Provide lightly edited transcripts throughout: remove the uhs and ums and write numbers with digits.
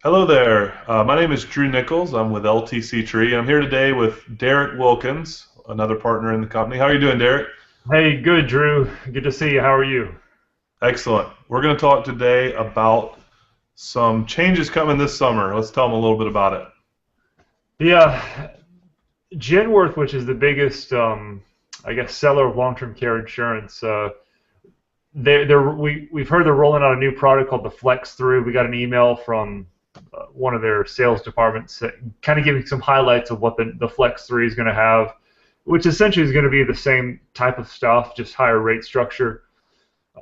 Hello there. My name is Drew Nichols. I'm with LTC Tree. I'm here today with Derek Wilkins, another partner in the company. How are you doing, Derek? Hey, good, Drew. Good to see you. How are you? Excellent. We're going to talk today about some changes coming this summer. Let's tell them a little bit about it. Yeah, Genworth, which is the biggest, I guess, seller of long-term care insurance, we've heard they're rolling out a new product called the Flex Through. We got an email from one of their sales departments, kind of giving some highlights of what the Flex 3 is going to have, which essentially is going to be the same type of stuff, just higher rate structure.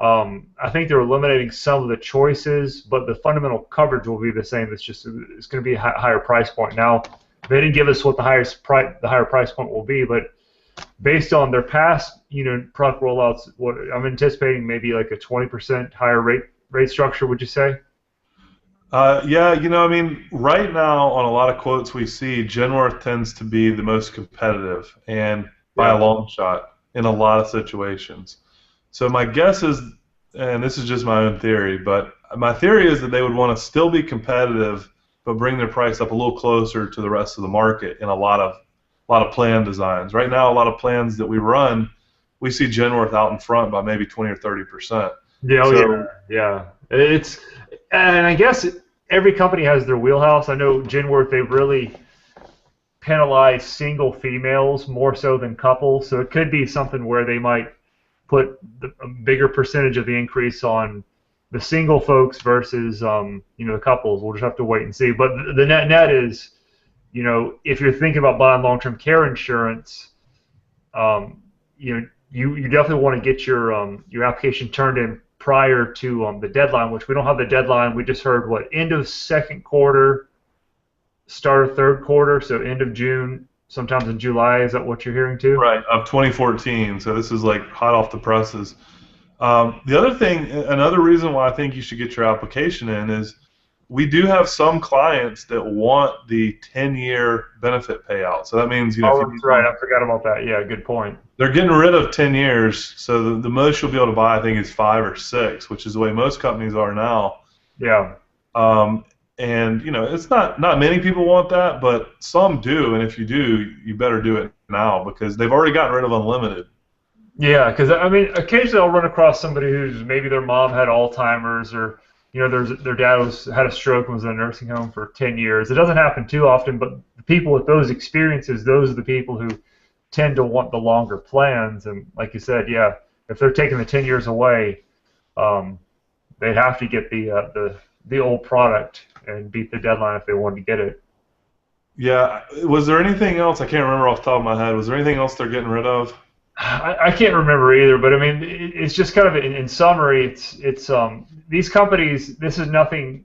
I think they're eliminating some of the choices, but the fundamental coverage will be the same. It's going to be a higher price point. Now, they didn't give us what the higher price point will be, but based on their past product rollouts, what I'm anticipating maybe like a 20% higher rate structure. Would you say? Yeah, right now on a lot of quotes we see, Genworth tends to be the most competitive and by a Yeah. long shot in a lot of situations. So my guess is, and this is just my own theory, but my theory is that they would want to still be competitive, but bring their price up a little closer to the rest of the market in a lot of plan designs. Right now, a lot of plans that we run, we see Genworth out in front by maybe 20 or 30%. Yeah. Oh, yeah. So Yeah. And I guess every company has their wheelhouse. I know Genworth, they really penalize single females more so than couples. So it could be something where they might put a bigger percentage of the increase on the single folks versus the couples. We'll just have to wait and see. But the net is, if you're thinking about buying long-term care insurance, you definitely want to get your application turned in prior to the deadline, which we don't have the deadline. We just heard what end of second quarter, start of third quarter, so end of June, sometimes in July. Is that what you're hearing too? right, of 2014. So this is like hot off the presses. The other thing, another reason why I think you should get your application in is we do have some clients that want the 10-year benefit payout. So that means, if Oh, you that's need right. one, I forgot about that. Yeah, good point. they're getting rid of 10 years. So the most you'll be able to buy, I think, is 5 or 6, which is the way most companies are now. Yeah. Um, and it's not many people want that, but some do. And if you do, you better do it now because they've already gotten rid of unlimited. Yeah, because I mean, occasionally I'll run across somebody who's maybe their mom had Alzheimer's or their dad had a stroke and was in a nursing home for 10 years. It doesn't happen too often, but the people with those experiences, those are the people who tend to want the longer plans. And like you said, yeah, if they're taking the 10 years away, um, they'd have to get the old product and beat the deadline if they wanted to get it. Yeah. Was there anything else? I can't remember off the top of my head. Was there anything else they're getting rid of? I can't remember either, but I mean, it's just kind of in summary, it's these companies. This is nothing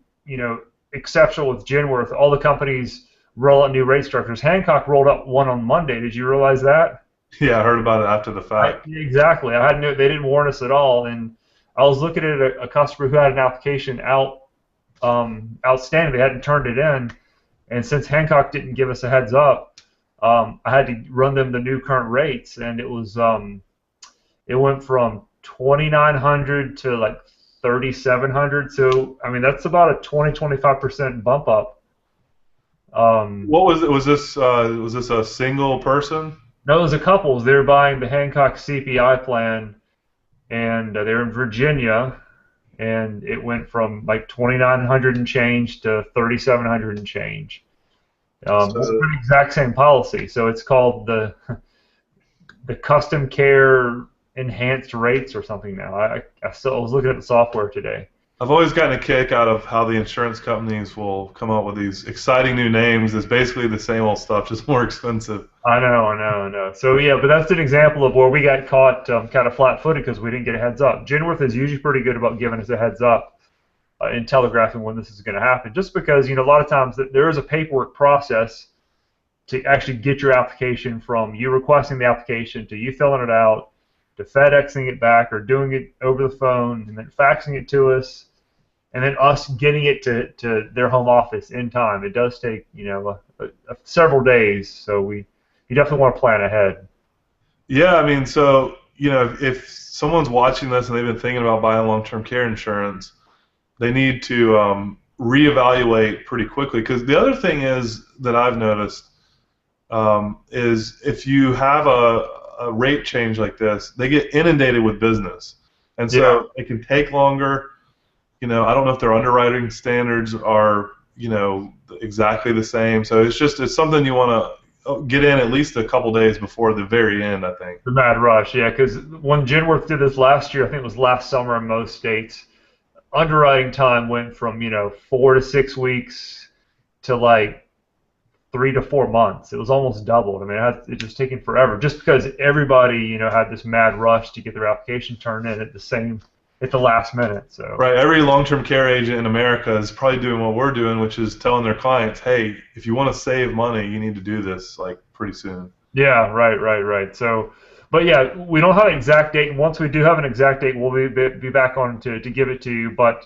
exceptional with Genworth. All the companies roll out new rate structures. Hancock rolled out one on Monday. Did you realize that? Yeah, I heard about it after the fact. Exactly. I had no. They didn't warn us at all, and I was looking at a customer who had an application outstanding. They hadn't turned it in, and since Hancock didn't give us a heads up, I had to run them the new current rates, and it went from 2,900 to like 3,700. So I mean that's about a 20-25% bump up. Um, What was it? Was this a single person? no, it was a couples. They're buying the Hancock CPI plan, and they're in Virginia, and it went from like 2,900 and change to 3,700 and change. It's So the exact same policy, so it's called the custom care enhanced rates or something now. I was looking at the software today. I've always gotten a kick out of how the insurance companies will come up with these exciting new names. It's basically the same old stuff, just more expensive. I know, I know, I know. So yeah, but that's an example of where we got caught kind of flat-footed because we didn't get a heads up. Genworth is usually pretty good about giving us a heads up and telegraphing when this is going to happen. Just because a lot of times there is a paperwork process to actually get your application from you requesting the application to you filling it out to FedExing it back or doing it over the phone and then faxing it to us and then us getting it to their home office in time. It does take several days, so you definitely want to plan ahead. Yeah, I mean, so if someone's watching this and they've been thinking about buying long-term care insurance, they need to. reevaluate pretty quickly. Because the other thing is that I've noticed is if you have a rate change like this, they get inundated with business, and Yeah. so it can take longer. I don't know if their underwriting standards are exactly the same. So it's something you want to get in at least a couple days before the very end, I think. The mad rush, yeah, because when Genworth did this last year, I think it was last summer in most states, underwriting time went from 4 to 6 weeks to like 3 to 4 months. It was almost doubled. I mean, it just taking forever, just because everybody had this mad rush to get their application turned in at the last minute. So Right. Every long-term care agent in America is probably doing what we're doing, which is telling their clients, hey, if you want to save money, you need to do this like pretty soon. yeah, right. So, but yeah, we don't have an exact date. And once we do have an exact date, we'll be back on to give it to you. But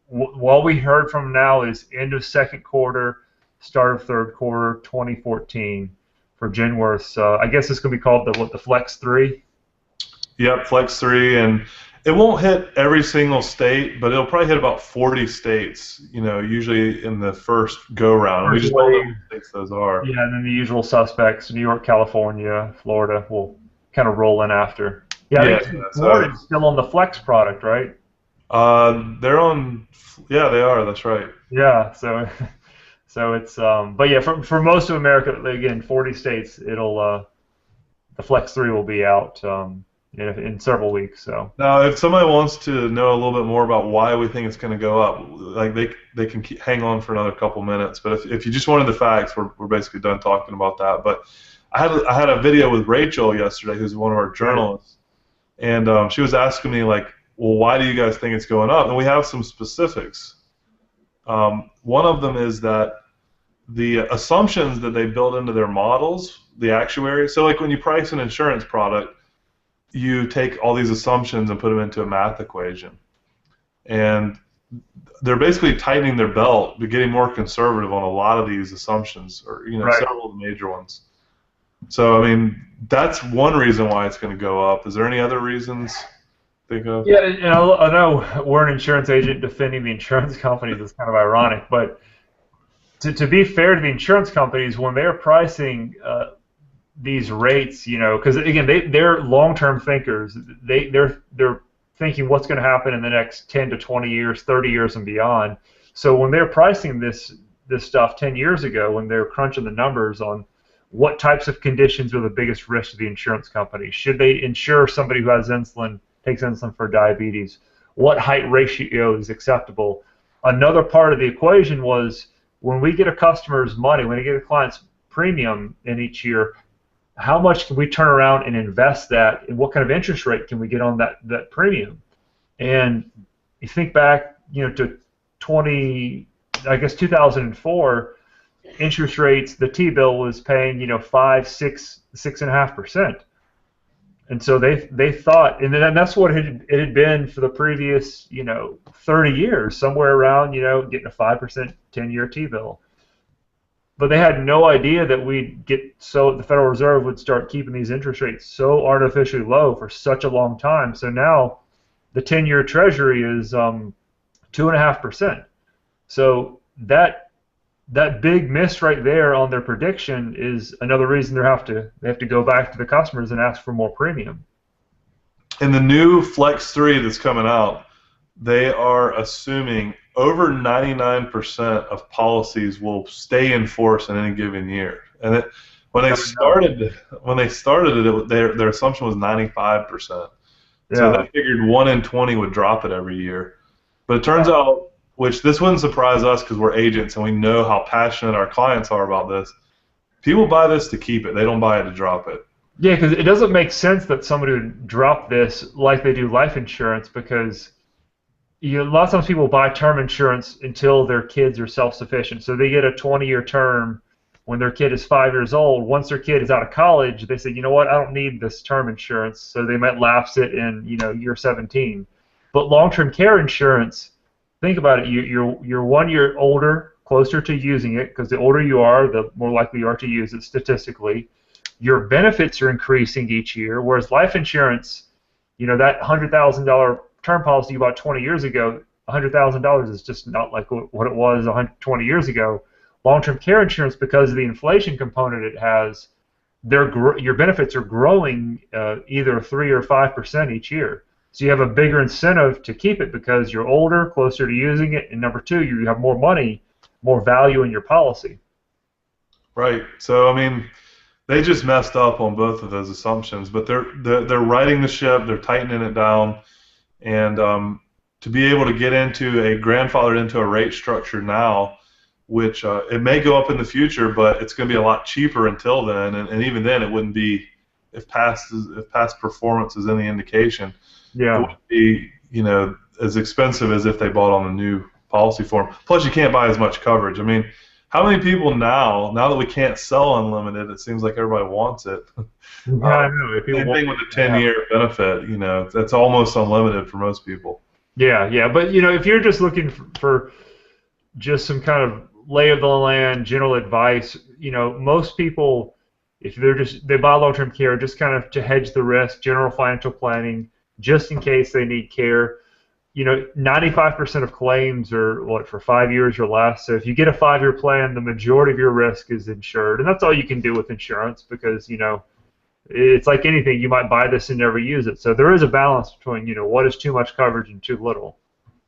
what we heard from now is end of second quarter, start of third quarter, 2014 for Genworth's. I guess it's going to be called the Flex 3. Yep, Flex 3, and it won't hit every single state, but it'll probably hit about 40 states, usually in the first go-round. We just don't know what states those are. Yeah, and then the usual suspects, New York, California, Florida, will kind of roll in after. Yeah, I think Florida's still on the Flex product, right? They're on, yeah, they are, that's right. Yeah, so it's, but yeah, for most of America, again, 40 states, the Flex 3 will be out in several weeks. So now, if somebody wants to know a little bit more about why we think it's going to go up, like they can hang on for another couple minutes. But if you just wanted the facts, we're basically done talking about that. But I had a video with Rachel yesterday, who's one of our journalists, and she was asking me like, well, why do you guys think it's going up? And we have some specifics. One of them is that the assumptions that they build into their models, the actuaries. So like when you price an insurance product, you take all these assumptions and put them into a math equation. And they're basically tightening their belt, but getting more conservative on a lot of these assumptions, or several of the major ones. So I mean, that's one reason why it's going to go up. Is there any other reasons? Think of? Yeah, and I know we're an insurance agent defending the insurance companies. It's kind of ironic, but to be fair to the insurance companies, when they're pricing these rates, because again, they're long-term thinkers. They're thinking what's going to happen in the next 10 to 20 years, 30 years, and beyond. So when they're pricing this stuff 10 years ago, when they're crunching the numbers on what types of conditions are the biggest risk to the insurance company, should they insure somebody who has takes insulin for diabetes? What height ratio is acceptable? Another part of the equation was when we get a customer's money, when we get a client's premium in each year, how much can we turn around and invest that, and what kind of interest rate can we get on that premium? And you think back, to 2004, interest rates, the T-bill was paying, 5, 6, 6.5%. And so they thought, and that's what it had been for the previous, 30 years, somewhere around, getting a 5% 10-year T-bill. But they had no idea that the Federal Reserve would start keeping these interest rates so artificially low for such a long time. So now the 10-year Treasury is 2.5%. So that big miss right there on their prediction is another reason they have to go back to the customers and ask for more premium. In the new Flex 3 that's coming out, they are assuming over 99% of policies will stay in force in any given year. And when they started it, their assumption was 95%. Yeah. So they figured 1 in 20 would drop it every year. But it turns out, which this wouldn't surprise us because we're agents and we know how passionate our clients are about this, people buy this to keep it. They don't buy it to drop it. Yeah, because it doesn't make sense that somebody would drop this like they do life insurance, because a lot of times people buy term insurance until their kids are self-sufficient. So they get a 20-year term when their kid is 5 years old. Once their kid is out of college, they say, you know what, I don't need this term insurance. So they might lapse it in year 17. But long-term care insurance, think about it. You're 1 year older, closer to using it, because the older you are, the more likely you are to use it statistically. Your benefits are increasing each year, whereas life insurance, that $100,000 term policy you bought 20 years ago, $100,000 is just not like what it was 120 years ago. Long-term care insurance, because of the inflation component it has, your benefits are growing either 3 or 5% each year. So you have a bigger incentive to keep it because you're older, closer to using it, and number two, you have more money, more value in your policy. Right. So I mean, they just messed up on both of those assumptions, but they're righting the ship, they're tightening it down, and to be able to get into a grandfathered into a rate structure now, which it may go up in the future, but it's going to be a lot cheaper until then, and even then it wouldn't be, if past performance is any indication, yeah, it wouldn't be as expensive as if they bought on the new policy form. Plus, you can't buy as much coverage. I mean, how many people now that we can't sell unlimited, it seems like everybody wants it. Yeah, I know. Same thing with the 10-year benefit, that's almost unlimited for most people. Yeah, but if you're just looking for just some kind of lay of the land, general advice, most people, if they buy long-term care just kind of to hedge the risk, general financial planning, just in case they need care. 95% of claims are for 5 years or less. So if you get a 5-year plan, the majority of your risk is insured, and that's all you can do with insurance because it's like anything. You might buy this and never use it. So there is a balance between what is too much coverage and too little.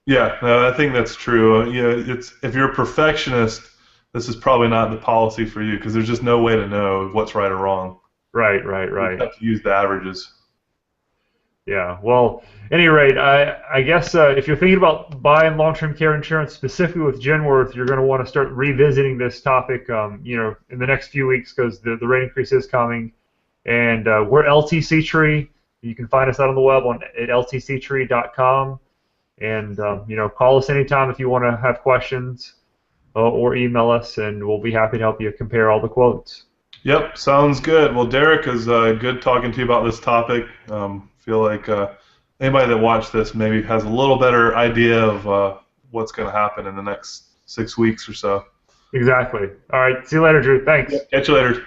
Yeah, no, I think that's true. If you're a perfectionist, this is probably not the policy for you because there's just no way to know what's right or wrong. Right. You have to use the averages. Yeah, well, at any rate, I guess if you're thinking about buying long-term care insurance, specifically with Genworth, you're going to want to start revisiting this topic, in the next few weeks because the rate increase is coming. And we're LTC Tree. You can find us out on the web at ltctree.com. And, call us anytime if you want to have questions or email us, and we'll be happy to help you compare all the quotes. Yep, sounds good. Well, Derek, is good talking to you about this topic. Feel like anybody that watched this maybe has a little better idea of what's going to happen in the next 6 weeks or so. Exactly. All right. See you later, Drew. Thanks. Catch you later.